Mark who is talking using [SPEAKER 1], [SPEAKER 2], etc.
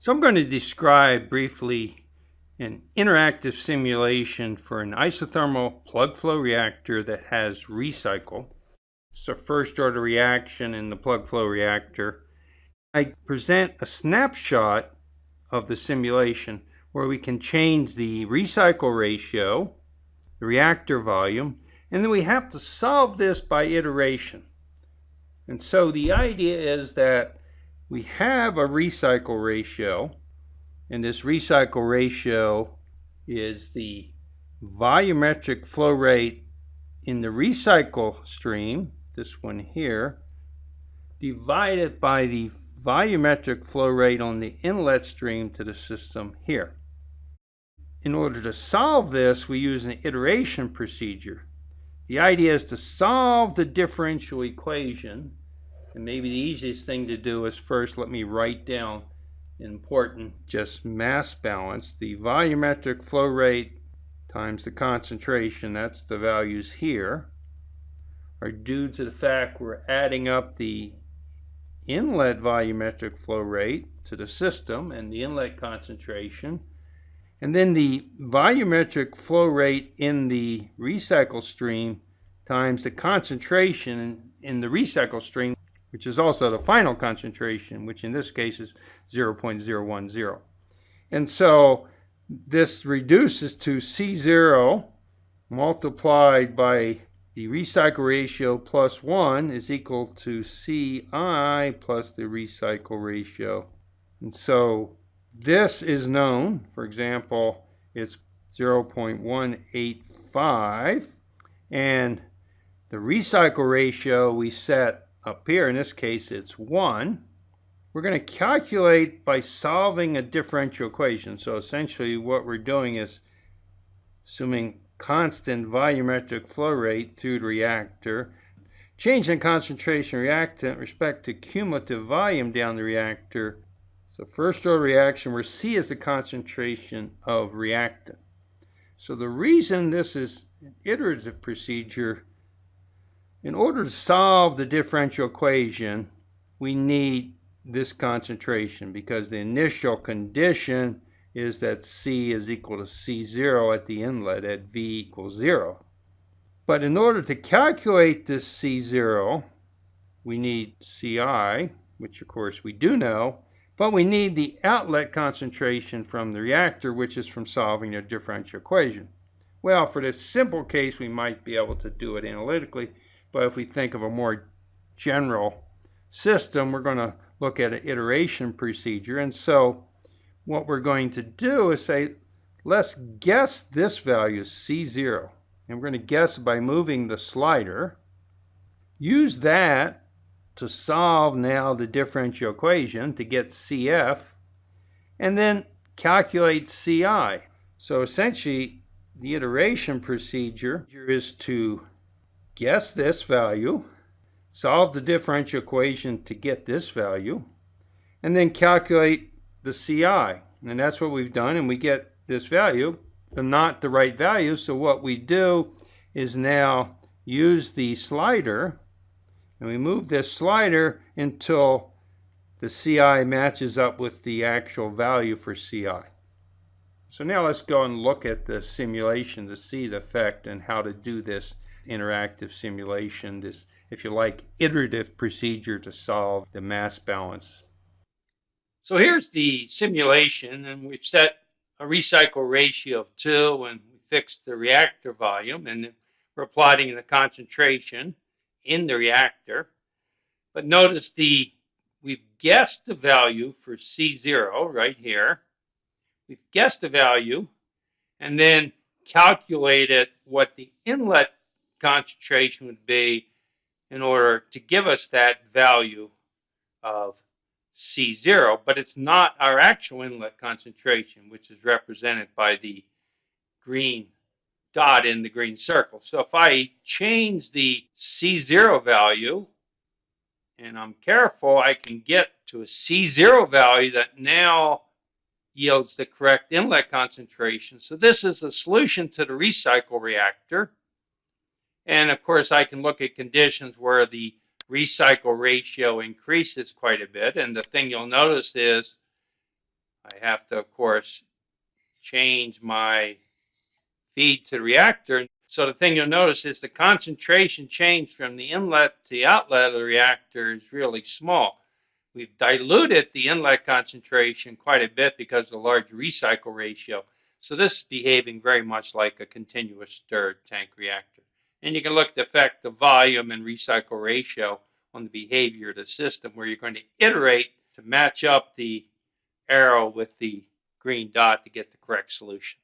[SPEAKER 1] So I'm going to describe briefly an interactive simulation for an isothermal plug flow reactor that has recycle. It's a first order reaction in the plug flow reactor. I present a snapshot of the simulation where we can change the recycle ratio, the reactor volume, and then we have to solve this by iteration. And so the idea is that we have a recycle ratio, and this recycle ratio is the volumetric flow rate in the recycle stream, this one here, divided by the volumetric flow rate on the inlet stream to the system here. In order to solve this, we use an iteration procedure. The idea is to solve the differential equation, and maybe the easiest thing to do is first let me write down important just mass balance. The volumetric flow rate times the concentration, that's the values here, are due to the fact we're adding up the inlet volumetric flow rate to the system and the inlet concentration, and then the volumetric flow rate in the recycle stream times the concentration in the recycle stream, which is also the final concentration, which in this case is 0.010. And so this reduces to C0 multiplied by the recycle ratio plus 1 is equal to Ci plus the recycle ratio. And so this is known, for example, it's 0.185, and the recycle ratio we set up here, in this case it's 1. We're going to calculate by solving a differential equation. So essentially what we're doing is assuming constant volumetric flow rate through the reactor, change in concentration reactant with respect to cumulative volume down the reactor. So first order reaction where C is the concentration of reactant. So the reason this is an iterative procedure, in order to solve the differential equation, we need this concentration because the initial condition is that C is equal to C0 at the inlet at V equals 0. But in order to calculate this C0, we need Ci, which of course we do know, but we need the outlet concentration from the reactor, which is from solving the differential equation. Well, for this simple case, we might be able to do it analytically, but if we think of a more general system, we're going to look at an iteration procedure. And so what we're going to do is say, let's guess this value, C0. And we're going to guess by moving the slider. Use that to solve now the differential equation to get CF, and then calculate CI. So essentially, the iteration procedure is to guess this value, solve the differential equation to get this value, and then calculate the CI. And that's what we've done, and we get this value, but not the right value. So what we do is now use the slider, and we move this slider until the CI matches up with the actual value for CI. So now let's go and look at the simulation to see the effect and how to do this interactive simulation, this, if you like, iterative procedure to solve the mass balance. So here's the simulation, and we've set a recycle ratio of 2, and we fixed the reactor volume, and we're plotting the concentration in the reactor. But notice we've guessed the value for C0 right here. We've guessed the value and then calculated what the inlet concentration would be in order to give us that value of C0, but it's not our actual inlet concentration, which is represented by the green dot in the green circle. So if I change the C0 value, and I'm careful, I can get to a C0 value that now yields the correct inlet concentration. So this is the solution to the recycle reactor. And of course, I can look at conditions where the recycle ratio increases quite a bit. And the thing you'll notice is I have to, of course, change my feed to the reactor. So the thing you'll notice is the concentration change from the inlet to the outlet of the reactor is really small. We've diluted the inlet concentration quite a bit because of the large recycle ratio. So this is behaving very much like a continuous stirred tank reactor. And you can look at the effect of volume and recycle ratio on the behavior of the system, where you're going to iterate to match up the arrow with the green dot to get the correct solution.